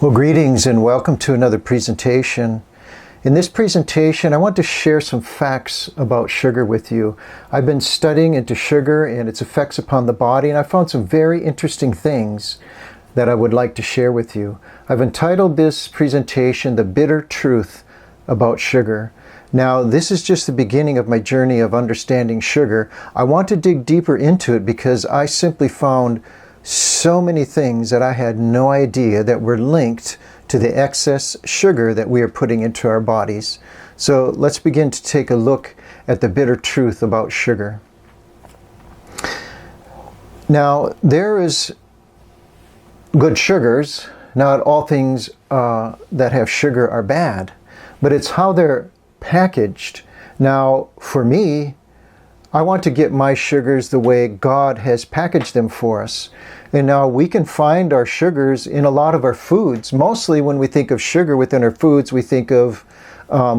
Well, greetings and welcome to another presentation. In this presentation, I want to share some facts about sugar with you. I've been studying into sugar and its effects upon the body, and I found some very interesting things that I would like to share with you. I've entitled this presentation, The Bitter Truth About Sugar. Now, this is just the beginning of my journey of understanding sugar. I want to dig deeper into it because I simply found so many things that I had no idea that were linked to the excess sugar that we are putting into our bodies. So let's begin to take a look at the bitter truth about sugar. Now, there is good sugars. Not all things that have sugar are bad, but it's how they're packaged. Now, for me, I want to get my sugars the way God has packaged them for us. And now we can find our sugars in a lot of our foods. Mostly when we think of sugar within our foods, we think of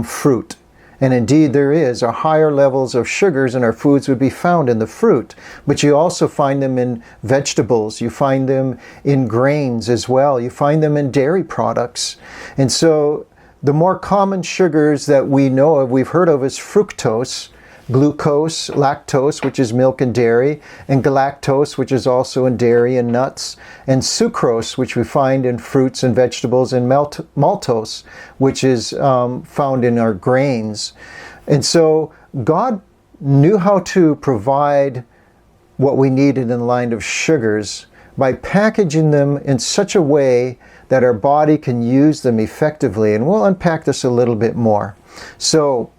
fruit. And indeed there is. Our higher levels of sugars in our foods would be found in the fruit. But you also find them in vegetables. You find them in grains as well. You find them in dairy products. And so the more common sugars that we know of, we've heard of, is fructose, glucose, lactose, which is milk and dairy, and galactose, which is also in dairy and nuts, and sucrose, which we find in fruits and vegetables, and maltose, which is found in our grains. And so God knew how to provide what we needed in the line of sugars by packaging them in such a way that our body can use them effectively. And we'll unpack this a little bit more. So,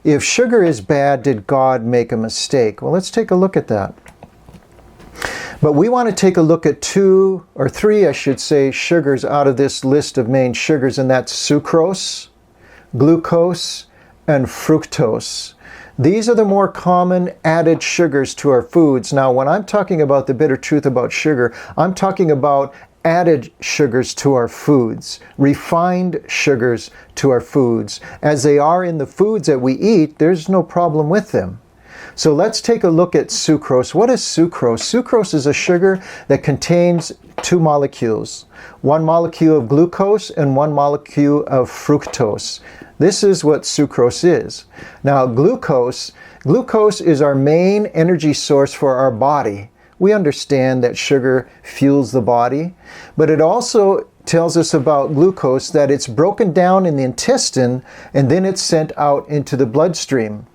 if sugar is bad, did God make a mistake? Well, let's take a look at that. But we want to take a look at two or three, I should say, sugars out of this list of main sugars, and that's sucrose, glucose, and fructose. These are the more common added sugars to our foods. Now, when I'm talking about the bitter truth about sugar, I'm talking about added sugars to our foods, refined sugars to our foods. As they are in the foods that we eat, there's no problem with them. So let's take a look at sucrose. What is sucrose? Sucrose is a sugar that contains two molecules. One molecule of glucose and one molecule of fructose. This is what sucrose is. Now, glucose is our main energy source for our body. We understand that sugar fuels the body, but it also tells us about glucose that it's broken down in the intestine and then it's sent out into the bloodstream.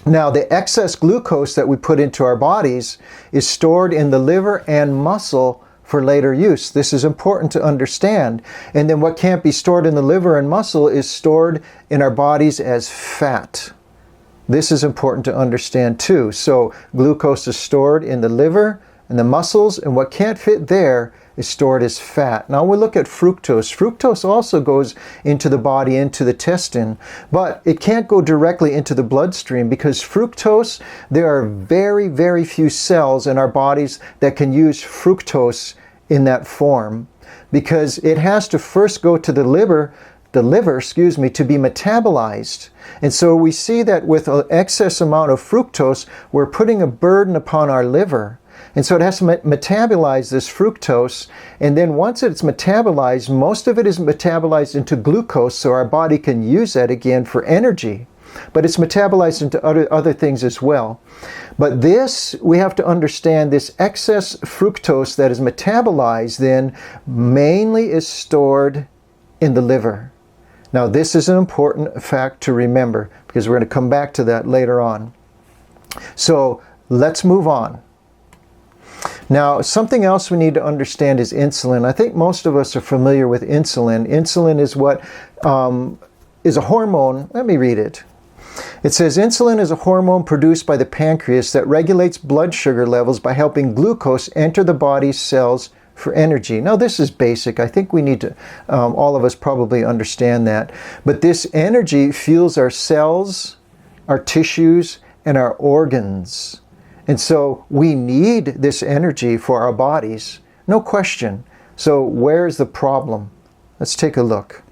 Now, the excess glucose that we put into our bodies is stored in the liver and muscle for later use. This is important to understand. And then what can't be stored in the liver and muscle is stored in our bodies as fat. This is important to understand too. So glucose is stored in the liver and the muscles, and what can't fit there is stored as fat. Now we'll look at fructose. Fructose also goes into the body, into the intestine, but it can't go directly into the bloodstream because fructose, there are very, very few cells in our bodies that can use fructose in that form because it has to first go to the liver, to be metabolized. And so we see that with an excess amount of fructose, we're putting a burden upon our liver. And so it has to metabolize this fructose, and then once it's metabolized, most of it is metabolized into glucose, so our body can use that again for energy. But it's metabolized into other things as well. But this, we have to understand, this excess fructose that is metabolized then mainly is stored in the liver. Now, this is an important fact to remember because we're going to come back to that later on. So let's move on. Now, something else we need to understand is insulin. I think most of us are familiar with insulin. Insulin is what is a hormone. Let me read it. It says, insulin is a hormone produced by the pancreas that regulates blood sugar levels by helping glucose enter the body's cells for energy. Now, this is basic. I think we need to, all of us probably understand that. But this energy fuels our cells, our tissues, and our organs. And so we need this energy for our bodies. No question. So where's the problem? Let's take a look.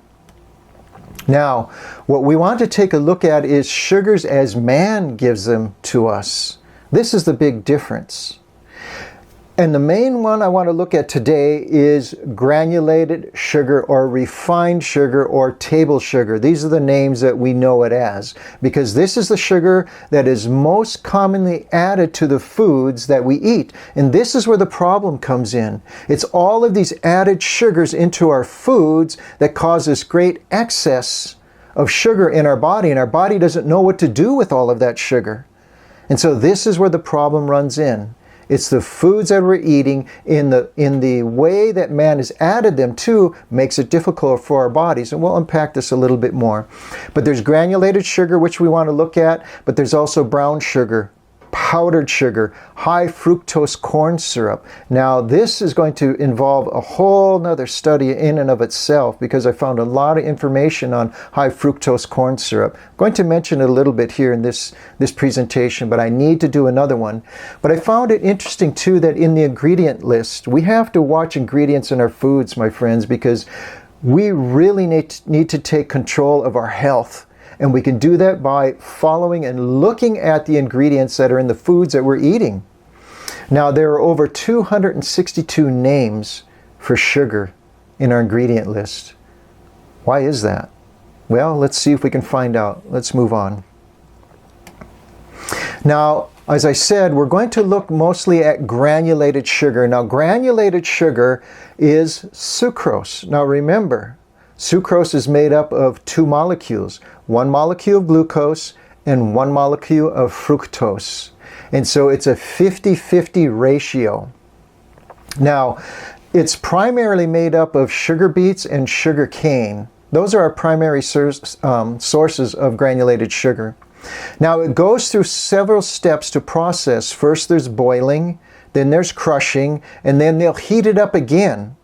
Now, what we want to take a look at is sugars as man gives them to us. This is the big difference. And the main one I want to look at today is granulated sugar or refined sugar or table sugar. These are the names that we know it as, because this is the sugar that is most commonly added to the foods that we eat. And this is where the problem comes in. It's all of these added sugars into our foods that cause this great excess of sugar in our body, and our body doesn't know what to do with all of that sugar. And so this is where the problem runs in. It's the foods that we're eating in the way that man has added them to makes it difficult for our bodies. And we'll unpack this a little bit more. But there's granulated sugar, which we want to look at, but there's also brown sugar, powdered sugar, high fructose corn syrup. Now this is going to involve a whole nother study in and of itself, because I found a lot of information on high fructose corn syrup. I'm going to mention it a little bit here in this presentation, but I need to do another one. But I found it interesting too that in the ingredient list, we have to watch ingredients in our foods, my friends, because we really need to take control of our health. And we can do that by following and looking at the ingredients that are in the foods that we're eating. Now, there are over 262 names for sugar in our ingredient list. Why is that? Well, let's see if we can find out. Let's move on. Now, as I said, we're going to look mostly at granulated sugar. Now, granulated sugar is sucrose. Now, remember, sucrose is made up of two molecules, one molecule of glucose and one molecule of fructose. And so it's a 50-50 ratio. Now, it's primarily made up of sugar beets and sugar cane. Those are our primary sources of granulated sugar. Now, it goes through several steps to process. First, there's boiling, then there's crushing, and then they'll heat it up again.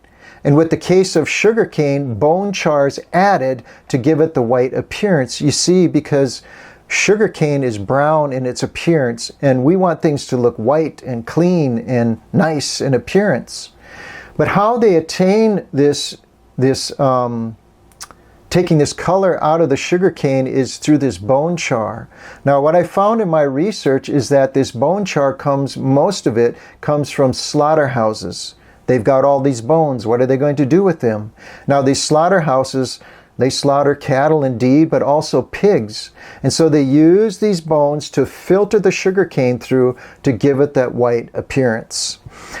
And with the case of sugarcane, bone char is added to give it the white appearance. You see, because sugarcane is brown in its appearance, and we want things to look white and clean and nice in appearance. But how they attain taking this color out of the sugarcane is through this bone char. Now, what I found in my research is that this bone char most of it comes from slaughterhouses. They've got all these bones. What are they going to do with them? Now, these slaughterhouses, they slaughter cattle indeed, but also pigs. And so they use these bones to filter the sugarcane through to give it that white appearance.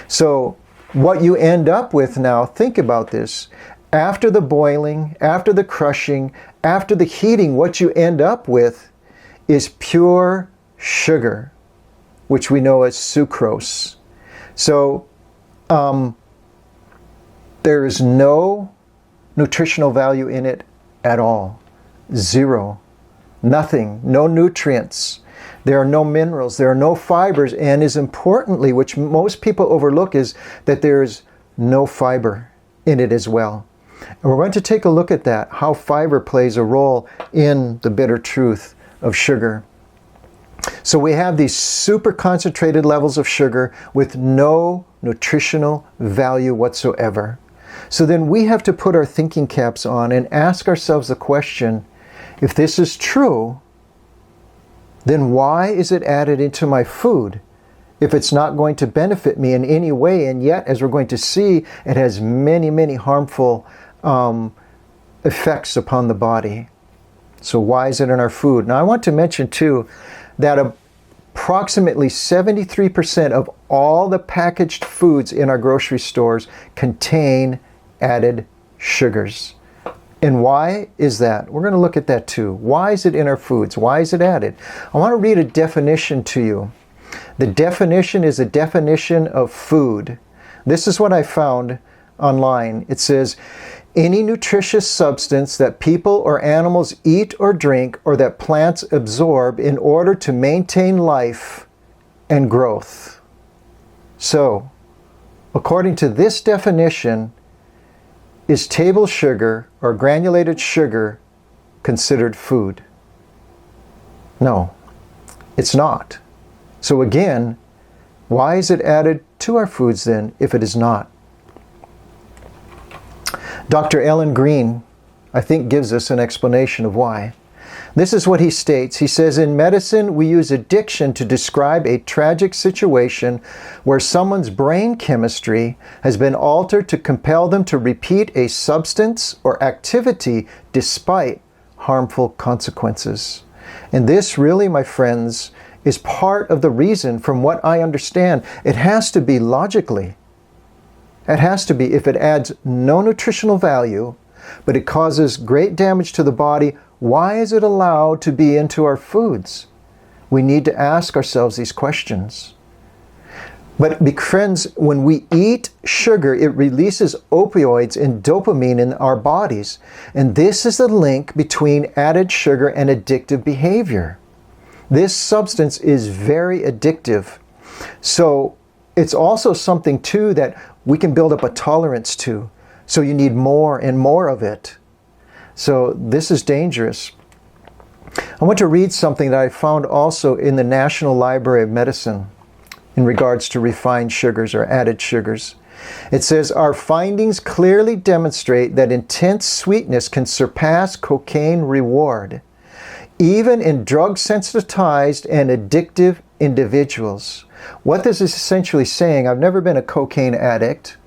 So what you end up with now, think about this. After the boiling, after the crushing, after the heating, what you end up with is pure sugar, which we know as sucrose. So there is no nutritional value in it at all. Zero. Nothing. No nutrients. There are no minerals. There are no fibers. And as importantly, which most people overlook, is that there is no fiber in it as well. And we're going to take a look at that, how fiber plays a role in the bitter truth of sugar. So we have these super concentrated levels of sugar with no nutritional value whatsoever. So then we have to put our thinking caps on and ask ourselves the question, if this is true, then why is it added into my food if it's not going to benefit me in any way? And yet, as we're going to see, it has many, many harmful effects upon the body. So why is it in our food? Now, I want to mention too that approximately 73% of all the packaged foods in our grocery stores contain added sugars. And why is that? We're going to look at that too. Why is it in our foods? Why is it added? I want to read a definition to you. The definition is a definition of food. This is what I found online. It says, any nutritious substance that people or animals eat or drink or that plants absorb in order to maintain life and growth. So, according to this definition, is table sugar or granulated sugar considered food? No, it's not. So again, why is it added to our foods then if it is not? Dr. Ellen Green, I think, gives us an explanation of why. This is what he states. He says, in medicine, we use addiction to describe a tragic situation where someone's brain chemistry has been altered to compel them to repeat a substance or activity despite harmful consequences. And this really, my friends, is part of the reason, from what I understand. It has to be logically. It has to be, if it adds no nutritional value, but it causes great damage to the body, why is it allowed to be into our foods? We need to ask ourselves these questions. But friends, when we eat sugar, it releases opioids and dopamine in our bodies. And this is the link between added sugar and addictive behavior. This substance is very addictive. So it's also something too that we can build up a tolerance to. So you need more and more of it. So this is dangerous. I want to read something that I found also in the National Library of Medicine in regards to refined sugars or added sugars. It says, our findings clearly demonstrate that intense sweetness can surpass cocaine reward, even in drug-sensitized and addictive individuals. What this is essentially saying, I've never been a cocaine addict.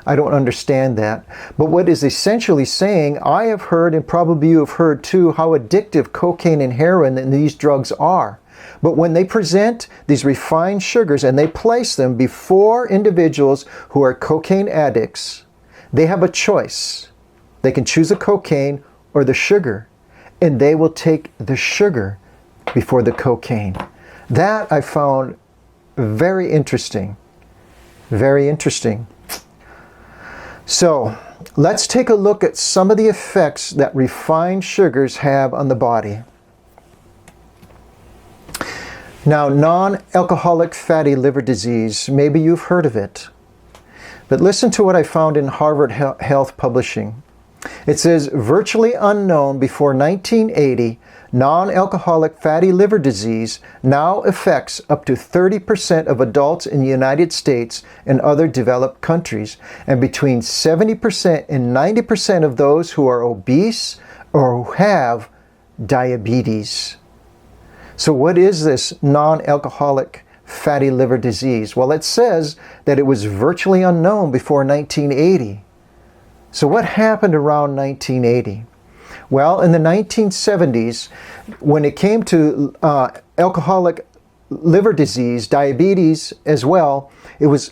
I don't understand that. But what is essentially saying, I have heard, and probably you have heard too, how addictive cocaine and heroin and these drugs are. But when they present these refined sugars and they place them before individuals who are cocaine addicts, they have a choice. They can choose the cocaine or the sugar, and they will take the sugar before the cocaine. That I found very interesting. Very interesting. So, let's take a look at some of the effects that refined sugars have on the body. Now, non-alcoholic fatty liver disease, maybe you've heard of it. But listen to what I found in Harvard Health Publishing. It says, virtually unknown before 1980, non-alcoholic fatty liver disease now affects up to 30% of adults in the United States and other developed countries, and between 70% and 90% of those who are obese or who have diabetes. So what is this non-alcoholic fatty liver disease? Well, it says that it was virtually unknown before 1980. So what happened around 1980? Well, in the 1970s, when it came to alcoholic liver disease, diabetes as well, it was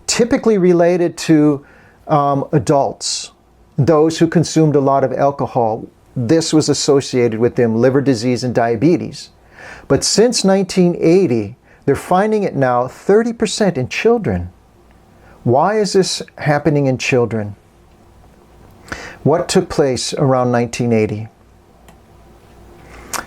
typically related to adults, those who consumed a lot of alcohol. This was associated with them, liver disease and diabetes. But since 1980, they're finding it now 30% in children. Why is this happening in children? What took place around 1980?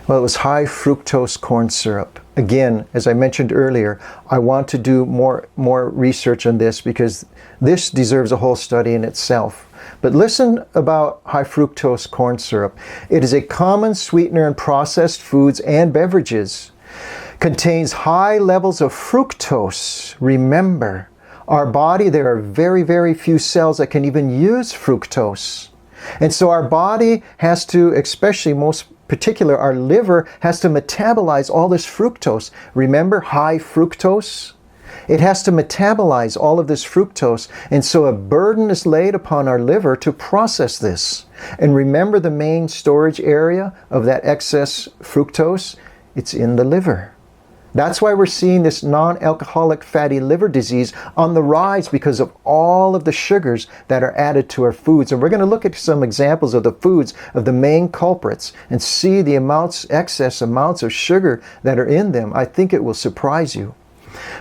Well, it was high fructose corn syrup. Again, as I mentioned earlier, I want to do more research on this because this deserves a whole study in itself. But listen about high fructose corn syrup. It is a common sweetener in processed foods and beverages. Contains high levels of fructose. Remember, our body, there are very, very few cells that can even use fructose. And so our body has to, especially most particular, our liver has to metabolize all this fructose. Remember high fructose? It has to metabolize all of this fructose, and so a burden is laid upon our liver to process this. And remember the main storage area of that excess fructose? It's in the liver. That's why we're seeing this non-alcoholic fatty liver disease on the rise because of all of the sugars that are added to our foods. And we're going to look at some examples of the foods of the main culprits and see the excess amounts of sugar that are in them. I think it will surprise you.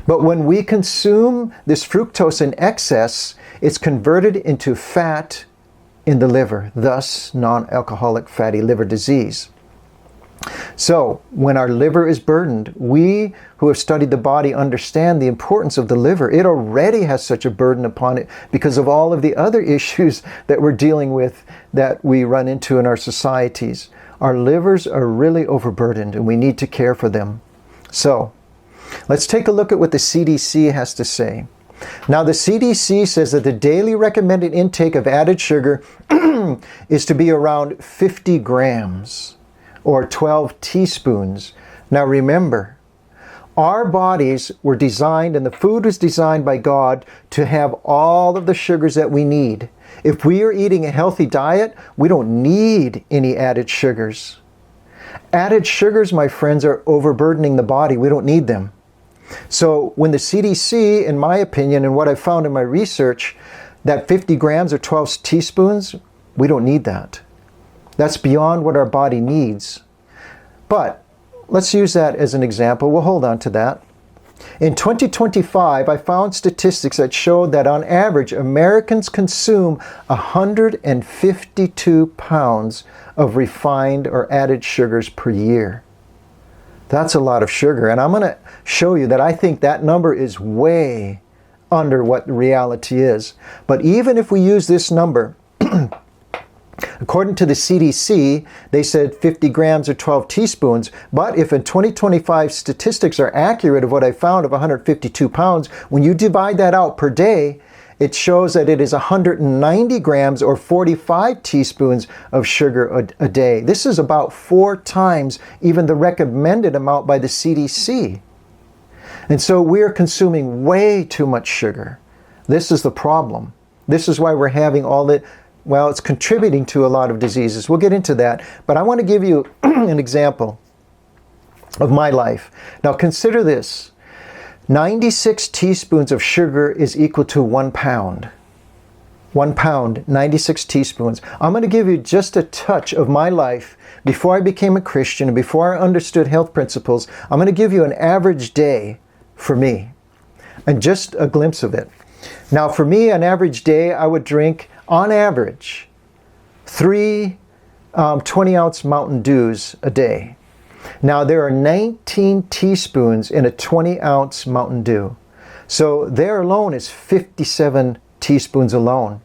But when we consume this fructose in excess, it's converted into fat in the liver, thus non-alcoholic fatty liver disease. So, when our liver is burdened, we who have studied the body understand the importance of the liver. It already has such a burden upon it because of all of the other issues that we're dealing with that we run into in our societies. Our livers are really overburdened and we need to care for them. So, let's take a look at what the CDC has to say. Now, the CDC says that the daily recommended intake of added sugar is to be around 50 grams. or 12 teaspoons. Now remember, our bodies were designed, and the food was designed by God to have all of the sugars that we need. If we are eating a healthy diet, we don't need any added sugars. Added sugars, my friends, are overburdening the body. We don't need them. So when the CDC, in my opinion, and what I found in my research, that 50 grams or 12 teaspoons, we don't need that. That's beyond what our body needs. But let's use that as an example. We'll hold on to that. In 2025, I found statistics that showed that on average, Americans consume 152 pounds of refined or added sugars per year. That's a lot of sugar. And I'm going to show you that I think that number is way under what the reality is. But even if we use this number, according to the CDC, they said 50 grams or 12 teaspoons. But if in 2025 statistics are accurate of what I found of 152 pounds, when you divide that out per day, it shows that it is 190 grams or 45 teaspoons of sugar a day. This is about 4 times even the recommended amount by the CDC. And so we are consuming way too much sugar. This is the problem. This is why we're having all the, well, it's contributing to a lot of diseases. We'll get into that. But I want to give you an example of my life. Now consider this. 96 teaspoons of sugar is equal to 1 pound. 1 pound, 96 teaspoons. I'm going to give you just a touch of my life before I became a Christian and before I understood health principles. I'm going to give you an average day for me and just a glimpse of it. Now for me, an average day, I would drink, on average, 3 20-ounce Mountain Dews a day. Now there are 19 teaspoons in a 20-ounce Mountain Dew. So there alone is 57 teaspoons alone.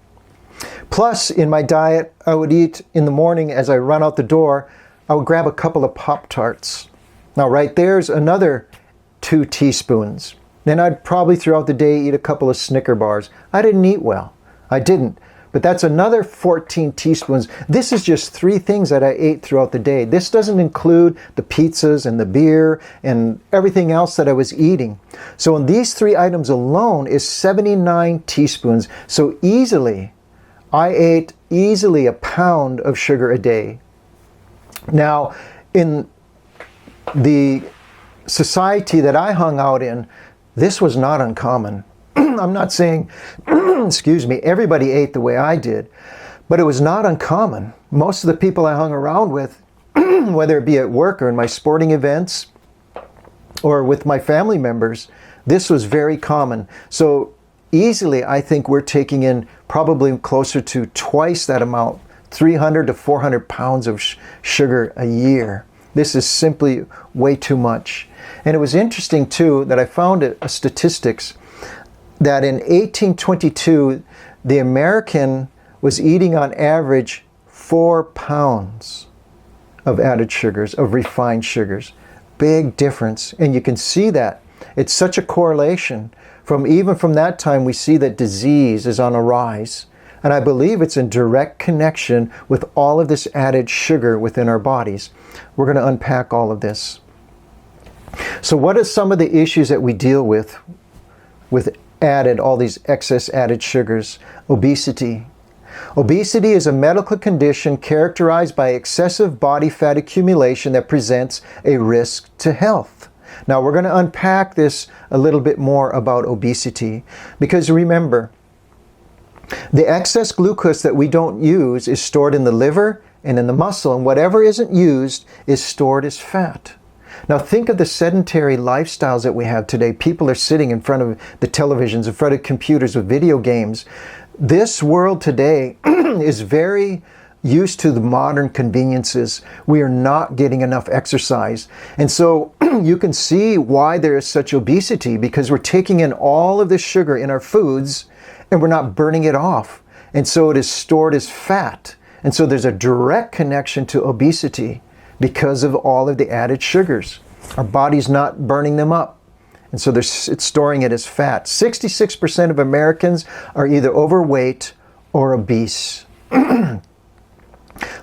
Plus, in my diet, I would eat in the morning as I run out the door, I would grab a couple of Pop-Tarts. Now right there's another 2 teaspoons. Then I'd probably throughout the day eat a couple of Snicker bars. I didn't eat well. I didn't. But that's another 14 teaspoons. This is just 3 things that I ate throughout the day. This doesn't include the pizzas and the beer and everything else that I was eating. So in these 3 items alone is 79 teaspoons. So easily, I ate easily a pound of sugar a day. Now, in the society that I hung out in, this was not uncommon. I'm not saying, excuse me, everybody ate the way I did, but it was not uncommon. Most of the people I hung around with, whether it be at work or in my sporting events or with my family members, this was very common. So easily, I think we're taking in probably closer to twice that amount, 300 to 400 pounds of sugar a year. This is simply way too much. And it was interesting too that I found a statistics that in 1822, the American was eating on average 4 pounds of added sugars, of refined sugars. Big difference. And you can see that. It's such a correlation. Even from that time, we see that disease is on a rise. And I believe it's in direct connection with all of this added sugar within our bodies. We're going to unpack all of this. So what are some of the issues that we deal with all these excess added sugars? Obesity. Obesity is a medical condition characterized by excessive body fat accumulation that presents a risk to health. Now we're going to unpack this a little bit more about obesity, because remember, the excess glucose that we don't use is stored in the liver and in the muscle, and whatever isn't used is stored as fat. Now think of the sedentary lifestyles that we have today. People are sitting in front of the televisions, in front of computers with video games. This world today is very used to the modern conveniences. We are not getting enough exercise. And so you can see why there is such obesity, because we're taking in all of this sugar in our foods and we're not burning it off. And so it is stored as fat. And so there's a direct connection to obesity because of all of the added sugars. Our body's not burning them up. And so it's storing it as fat. 66% of Americans are either overweight or obese.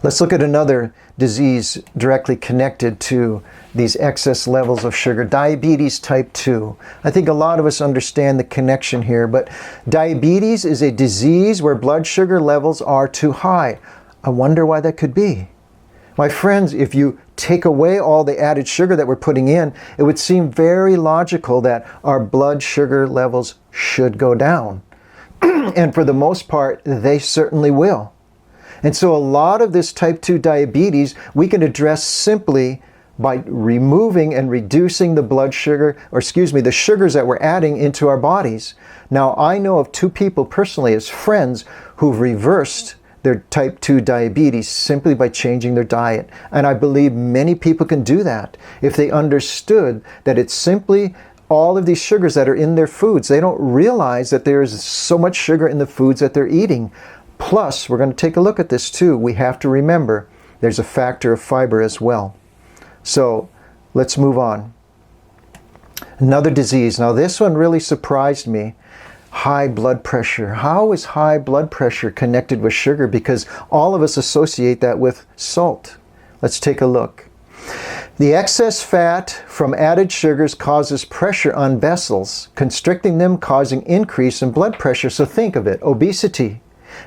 Let's look at another disease directly connected to these excess levels of sugar, diabetes type 2. I think a lot of us understand the connection here, but diabetes is a disease where blood sugar levels are too high. I wonder why that could be. My friends, if you take away all the added sugar that we're putting in, it would seem very logical that our blood sugar levels should go down. And for the most part, they certainly will. And so a lot of this type 2 diabetes we can address simply by removing and reducing the blood sugar, or excuse me, the sugars that we're adding into our bodies. Now, I know of 2 people personally as friends who've reversed their type 2 diabetes simply by changing their diet. And I believe many people can do that if they understood that it's simply all of these sugars that are in their foods. They don't realize that there is so much sugar in the foods that they're eating. Plus, we're going to take a look at this too. We have to remember there's a factor of fiber as well. So let's move on. Another disease. Now this one really surprised me. High blood pressure. How is high blood pressure connected with sugar? Because all of us associate that with salt. Let's take a look. The excess fat from added sugars causes pressure on vessels, constricting them, causing increase in blood pressure. So think of it, obesity.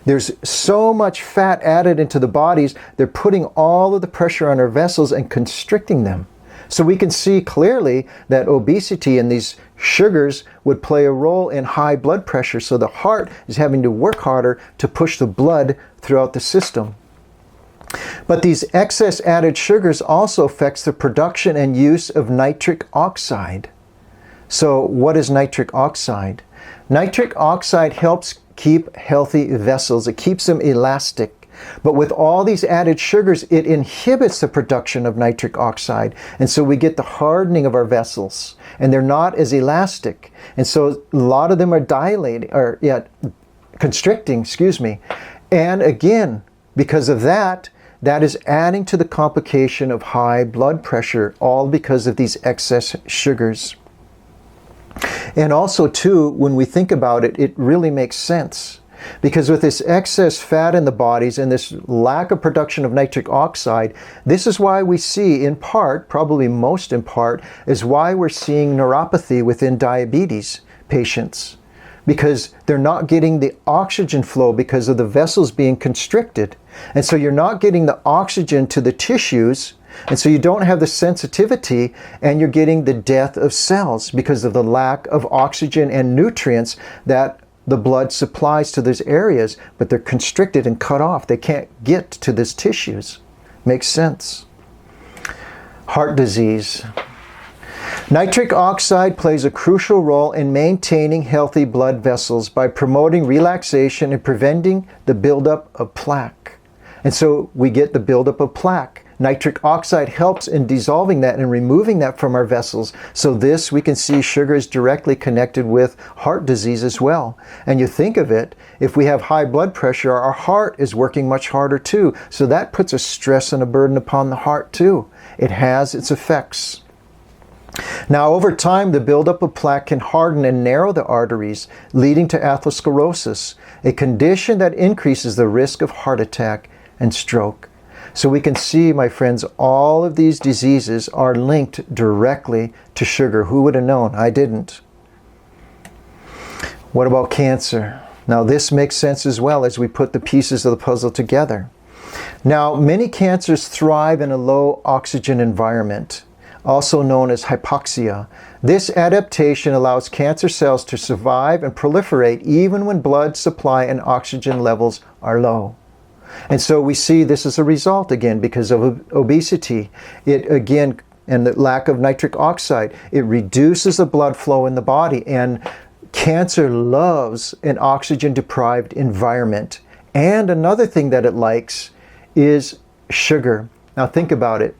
There's so much fat added into the bodies, they're putting all of the pressure on our vessels and constricting them. So we can see clearly that obesity and these sugars would play a role in high blood pressure. So the heart is having to work harder to push the blood throughout the system. But these excess added sugars also affects the production and use of nitric oxide. So what is nitric oxide? Nitric oxide helps keep healthy vessels. It keeps them elastic. But with all these added sugars, it inhibits the production of nitric oxide. And so we get the hardening of our vessels. And they're not as elastic. And so a lot of them are constricting, And again, because of that, that is adding to the complication of high blood pressure, all because of these excess sugars. And also too, when we think about it, it really makes sense. Because with this excess fat in the bodies and this lack of production of nitric oxide, this is why we see in part, probably most in part, is why we're seeing neuropathy within diabetes patients. Because they're not getting the oxygen flow because of the vessels being constricted. And so you're not getting the oxygen to the tissues, and so you don't have the sensitivity, and you're getting the death of cells because of the lack of oxygen and nutrients that the blood supplies to those areas, but they're constricted and cut off. They can't get to these tissues. Makes sense. Heart disease. Nitric oxide plays a crucial role in maintaining healthy blood vessels by promoting relaxation and preventing the buildup of plaque. And so we get the buildup of plaque. Nitric oxide helps in dissolving that and removing that from our vessels. So this, we can see sugar is directly connected with heart disease as well. And you think of it, if we have high blood pressure, our heart is working much harder too. So that puts a stress and a burden upon the heart too. It has its effects. Now, over time, the buildup of plaque can harden and narrow the arteries, leading to atherosclerosis, a condition that increases the risk of heart attack and stroke. So we can see, my friends, all of these diseases are linked directly to sugar. Who would have known? I didn't. What about cancer? Now, this makes sense as well as we put the pieces of the puzzle together. Now, many cancers thrive in a low oxygen environment, also known as hypoxia. This adaptation allows cancer cells to survive and proliferate even when blood supply and oxygen levels are low. And so we see this as a result again because of obesity. It again, and the lack of nitric oxide, it reduces the blood flow in the body, and cancer loves an oxygen deprived environment. And another thing that it likes is sugar. Now think about it.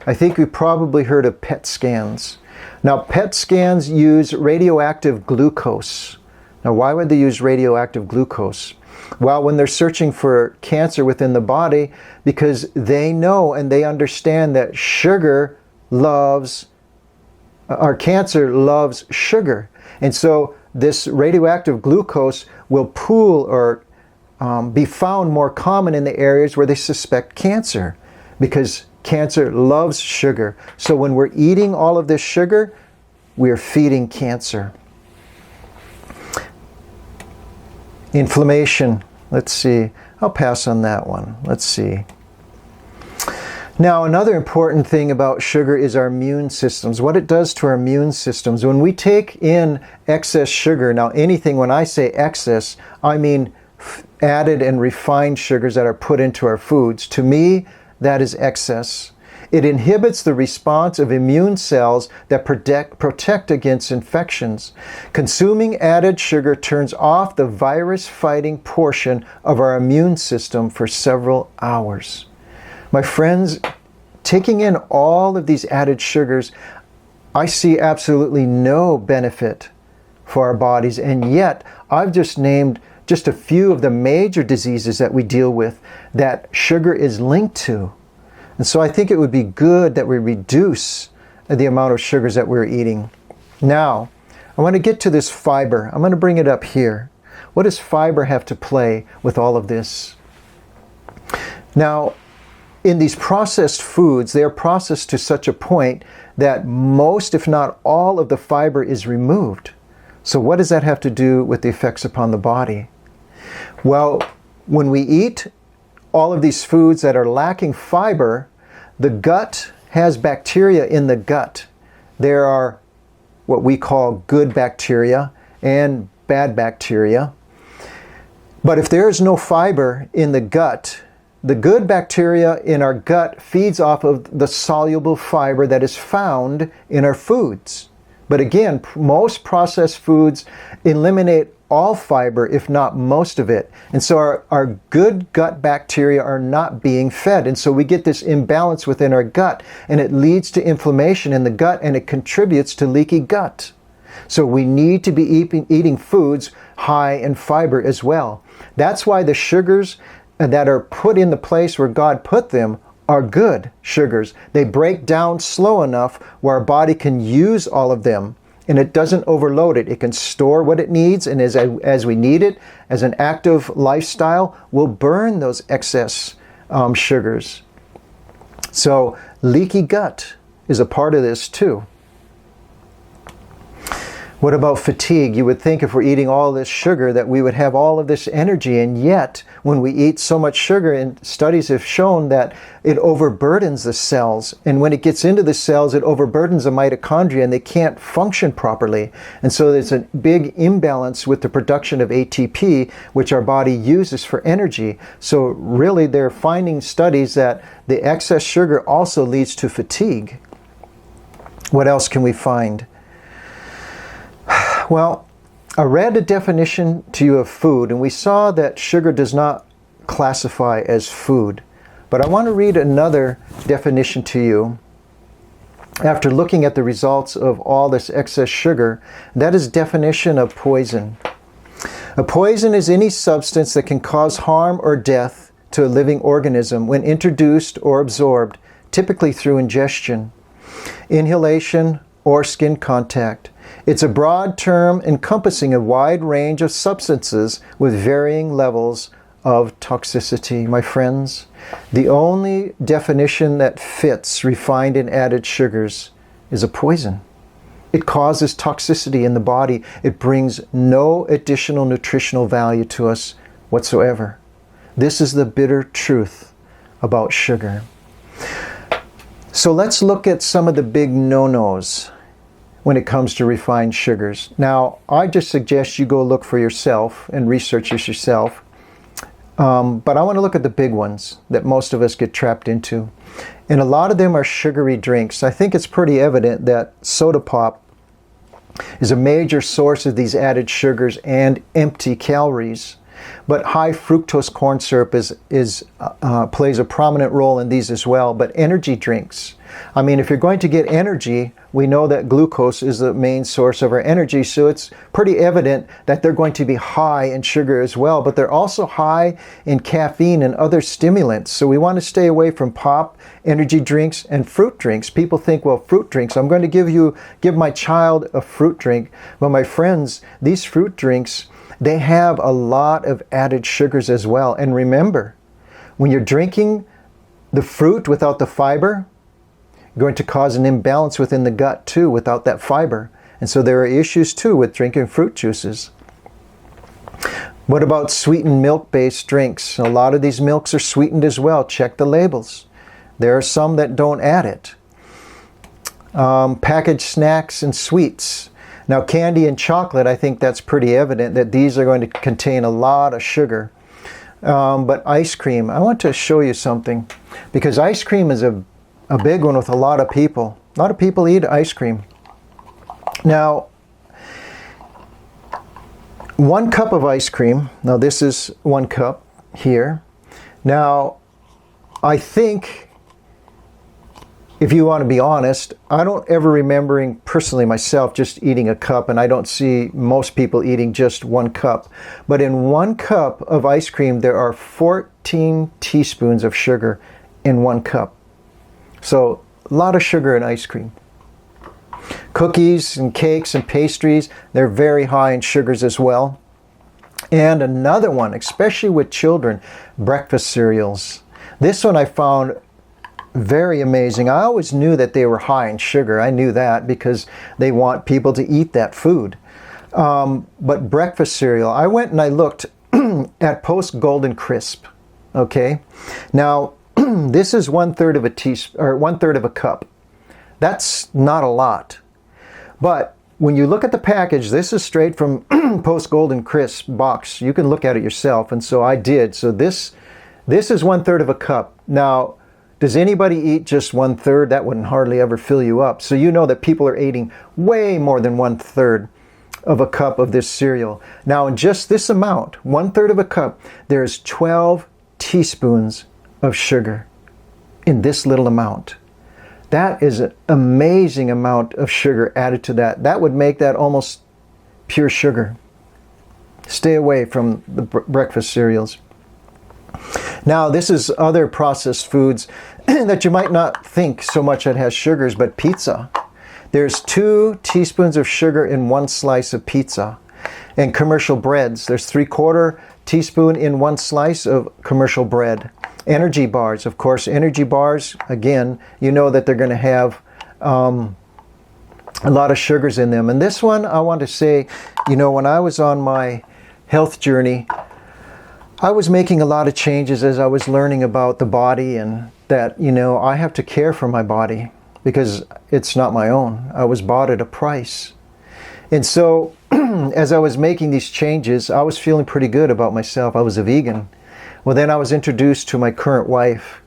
I think you probably heard of PET scans. Now PET scans use radioactive glucose. Now why would they use radioactive glucose? Well, when they're searching for cancer within the body, because they know and they understand that cancer loves sugar. And so this radioactive glucose will pool or be found more common in the areas where they suspect cancer, because cancer loves sugar. So when we're eating all of this sugar, we're feeding cancer. Inflammation. Let's see. I'll pass on that one. Let's see. Now, another important thing about sugar is our immune systems, what it does to our immune systems. When we take in excess sugar, now anything, when I say excess, I mean added and refined sugars that are put into our foods. To me, that is excess. It inhibits the response of immune cells that protect against infections. Consuming added sugar turns off the virus-fighting portion of our immune system for several hours. My friends, taking in all of these added sugars, I see absolutely no benefit for our bodies, and yet I've just named just a few of the major diseases that we deal with that sugar is linked to. And so I think it would be good that we reduce the amount of sugars that we're eating. Now, I want to get to this fiber. I'm going to bring it up here. What does fiber have to play with all of this? Now, in these processed foods, they are processed to such a point that most, if not all, of the fiber is removed. So what does that have to do with the effects upon the body? Well, when we eat all of these foods that are lacking fiber, the gut has bacteria in the gut. There are what we call good bacteria and bad bacteria. But if there is no fiber in the gut, the good bacteria in our gut feeds off of the soluble fiber that is found in our foods. But again, most processed foods eliminate all fiber, if not most of it. And so our good gut bacteria are not being fed. And so we get this imbalance within our gut, and it leads to inflammation in the gut, and it contributes to leaky gut. So we need to be eating foods high in fiber as well. That's why the sugars that are put in the place where God put them are good sugars. They break down slow enough where our body can use all of them, and it doesn't overload it. It can store what it needs, and as we need it, as an active lifestyle, we'll burn those excess sugars. So leaky gut is a part of this too. What about fatigue? You would think if we're eating all this sugar that we would have all of this energy, and yet when we eat so much sugar, and studies have shown that it overburdens the cells, and when it gets into the cells it overburdens the mitochondria and they can't function properly. And so there's a big imbalance with the production of ATP, which our body uses for energy. So really they're finding studies that the excess sugar also leads to fatigue. What else can we find? Well, I read a definition to you of food, and we saw that sugar does not classify as food. But I want to read another definition to you after looking at the results of all this excess sugar. That is definition of poison. A poison is any substance that can cause harm or death to a living organism when introduced or absorbed, typically through ingestion, inhalation, or skin contact. It's a broad term encompassing a wide range of substances with varying levels of toxicity. My friends, the only definition that fits refined and added sugars is a poison. It causes toxicity in the body. It brings no additional nutritional value to us whatsoever. This is the bitter truth about sugar. So let's look at some of the big no-nos when it comes to refined sugars. Now, I just suggest you go look for yourself and research this yourself. But I want to look at the big ones that most of us get trapped into. And a lot of them are sugary drinks. I think it's pretty evident that soda pop is a major source of these added sugars and empty calories. But high fructose corn syrup plays a prominent role in these as well. But energy drinks, I mean, if you're going to get energy, we know that glucose is the main source of our energy, so it's pretty evident that they're going to be high in sugar as well, but they're also high in caffeine and other stimulants. So we want to stay away from pop, energy drinks, and fruit drinks. People think, well, fruit drinks, I'm going to give my child a fruit drink. Well, my friends, these fruit drinks they have a lot of added sugars as well. And remember, when you're drinking the fruit without the fiber, you're going to cause an imbalance within the gut too without that fiber. And so there are issues too with drinking fruit juices. What about sweetened milk-based drinks? A lot of these milks are sweetened as well. Check the labels. There are some that don't add it. Packaged snacks and sweets. Now candy and chocolate, I think that's pretty evident that these are going to contain a lot of sugar. But ice cream, I want to show you something, because ice cream is a big one with a lot of people. A lot of people eat ice cream. Now, 1 cup of ice cream, now this is 1 cup here. Now, I think, if you want to be honest, I don't ever remembering personally myself just eating a cup, and I don't see most people eating just 1 cup. But in 1 cup of ice cream, there are 14 teaspoons of sugar in 1 cup. So, a lot of sugar in ice cream. Cookies and cakes and pastries, they're very high in sugars as well. And another one, especially with children, breakfast cereals. This one I found very amazing. I always knew that they were high in sugar. I knew that because they want people to eat that food. But breakfast cereal, I went and I looked at Post Golden Crisp. Okay, now this is 1/3 of a teaspoon, or 1/3 of a cup. That's not a lot. But when you look at the package, this is straight from Post Golden Crisp box. You can look at it yourself, and so I did. So this is 1/3 of a cup. Now, does anybody eat just 1/3? That wouldn't hardly ever fill you up. So you know that people are eating way more than 1/3 of a cup of this cereal. Now, in just this amount, 1/3 of a cup, there's 12 teaspoons of sugar in this little amount. That is an amazing amount of sugar added to that. That would make that almost pure sugar. Stay away from the breakfast cereals. Now, this is other processed foods that you might not think so much that has sugars, but pizza. There's 2 teaspoons of sugar in 1 slice of pizza. And commercial breads, there's 3/4 teaspoon in 1 slice of commercial bread. Energy bars, of course, energy bars, again, you know that they're going to have a lot of sugars in them. And this one, I want to say, you know, when I was on my health journey, I was making a lot of changes as I was learning about the body, and that, you know, I have to care for my body because it's not my own. I was bought at a price. And so as I was making these changes, I was feeling pretty good about myself. I was a vegan. Well, then I was introduced to my current wife.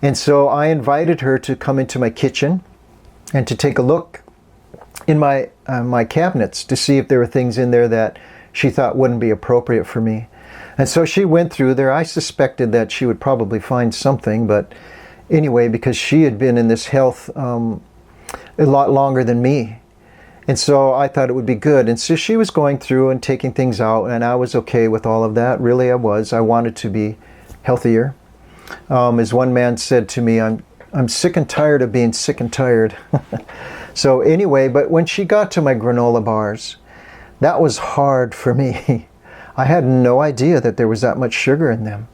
And so I invited her to come into my kitchen and to take a look in my cabinets to see if there were things in there that she thought wouldn't be appropriate for me. And so she went through there. I suspected that she would probably find something, but anyway, because she had been in this health a lot longer than me. And so I thought it would be good. And so she was going through and taking things out, and I was okay with all of that. Really, I was. I wanted to be healthier. As one man said to me, I'm sick and tired of being sick and tired. So anyway, but when she got to my granola bars, that was hard for me. I had no idea that there was that much sugar in them.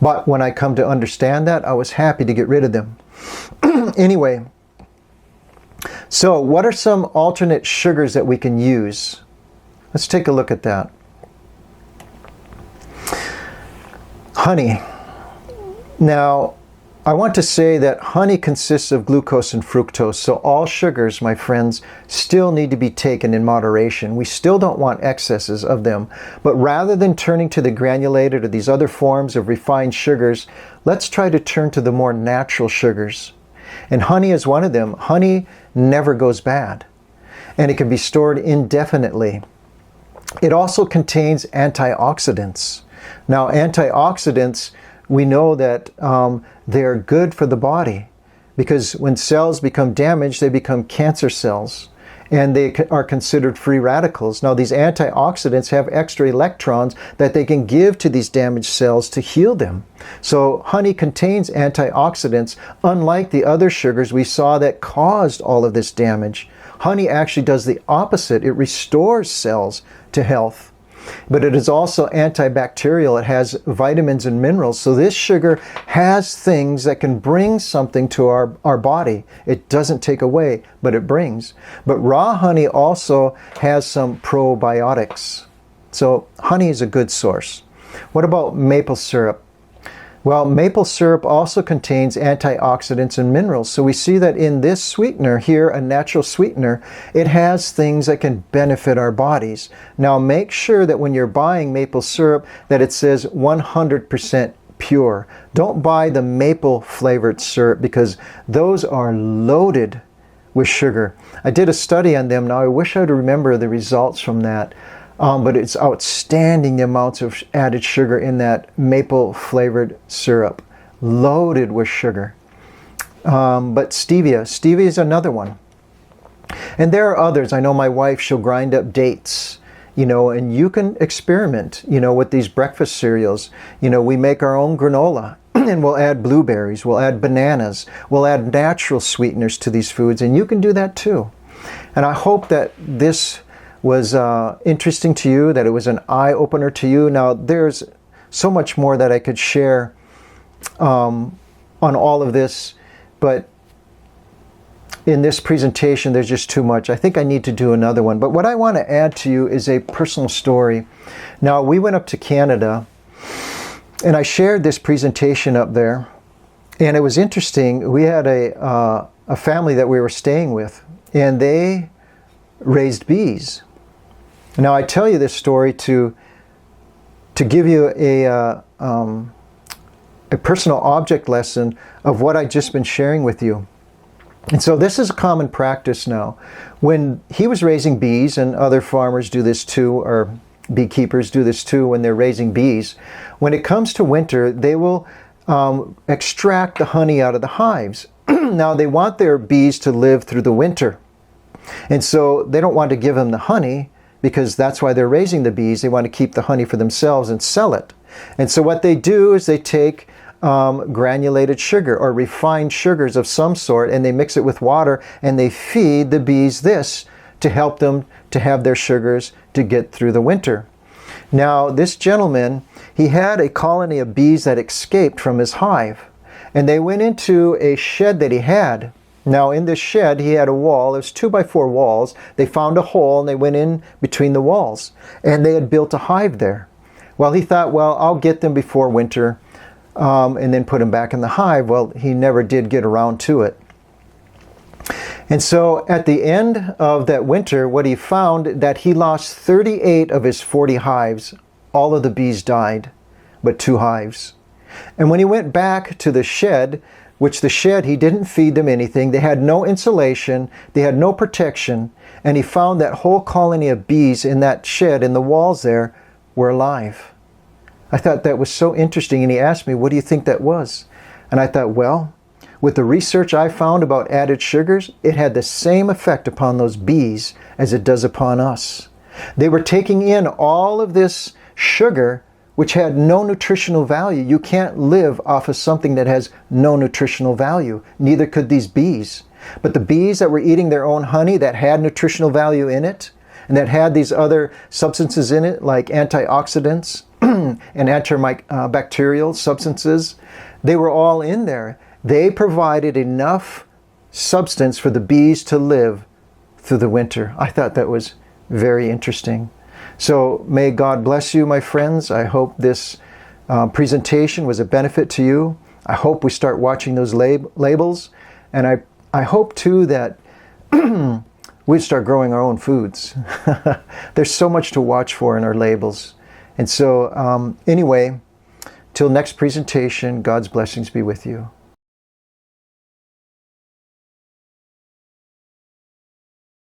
But when I come to understand that, I was happy to get rid of them. Anyway, so what are some alternate sugars that we can use? Let's take a look at that. Honey. Now, I want to say that honey consists of glucose and fructose, so all sugars, my friends, still need to be taken in moderation. We still don't want excesses of them, but rather than turning to the granulated or these other forms of refined sugars, let's try to turn to the more natural sugars. And honey is one of them. Honey never goes bad, and it can be stored indefinitely. It also contains antioxidants. Now, antioxidants, we know that they're good for the body, because when cells become damaged, they become cancer cells, and they are considered free radicals. Now, these antioxidants have extra electrons that they can give to these damaged cells to heal them. So honey contains antioxidants, unlike the other sugars we saw that caused all of this damage. Honey actually does the opposite. It restores cells to health. but it is also antibacterial. It has vitamins and minerals. So this sugar has things that can bring something to our body. It doesn't take away, but it brings. But raw honey also has some probiotics. So honey is a good source. What about maple syrup? Well, maple syrup also contains antioxidants and minerals. So we see that in this sweetener here, a natural sweetener, it has things that can benefit our bodies. Now make sure that when you're buying maple syrup that it says 100% pure. Don't buy the maple flavored syrup because those are loaded with sugar. I did a study on them. Now I wish I would remember the results from that. But it's outstanding the amounts of added sugar in that maple flavored syrup, loaded with sugar. But stevia is another one. And there are others. I know my wife, she'll grind up dates, and you can experiment, with these breakfast cereals. We make our own granola and we'll add blueberries, we'll add bananas, we'll add natural sweeteners to these foods, and you can do that too. And I hope that this was interesting to you, that it was an eye-opener to you. Now, there's so much more that I could share on all of this, but in this presentation, there's just too much. I think I need to do another one. But what I want to add to you is a personal story. Now, we went up to Canada, and I shared this presentation up there, and it was interesting. We had a family that we were staying with, and they raised bees. Now I tell you this story to give you a personal object lesson of what I've just been sharing with you. And so this is a common practice now. When he was raising bees, and other farmers do this too, or beekeepers do this too when they're raising bees, when it comes to winter, they will extract the honey out of the hives. Now they want their bees to live through the winter. And so they don't want to give them the honey, because that's why they're raising the bees. They want to keep the honey for themselves and sell it. And so what they do is they take granulated sugar or refined sugars of some sort, and they mix it with water, and they feed the bees this to help them to have their sugars to get through the winter. Now, this gentleman, he had a colony of bees that escaped from his hive, and they went into a shed that he had. Now in this shed he had a wall. It was 2x4 walls. They found a hole and they went in between the walls, and they had built a hive there. Well, he thought, well, I'll get them before winter and then put them back in the hive. Well, he never did get around to it. And so at the end of that winter, what he found, that he lost 38 of his 40 hives. All of the bees died, but 2 hives. And when he went back to the shed, which the shed, he didn't feed them anything. They had no insulation. They had no protection. And he found that whole colony of bees in that shed, in the walls there, were alive. I thought that was so interesting. And he asked me, what do you think that was? And I thought, well, with the research I found about added sugars, it had the same effect upon those bees as it does upon us. They were taking in all of this sugar, which had no nutritional value. You can't live off of something that has no nutritional value. Neither could these bees. But the bees that were eating their own honey that had nutritional value in it, and that had these other substances in it, like antioxidants and antibacterial substances, they were all in there. They provided enough substance for the bees to live through the winter. I thought that was very interesting. So may God bless you, my friends. I hope this presentation was a benefit to you. I hope we start watching those labels. And I hope too that we'd start growing our own foods. There's so much to watch for in our labels. And so anyway, till next presentation, God's blessings be with you.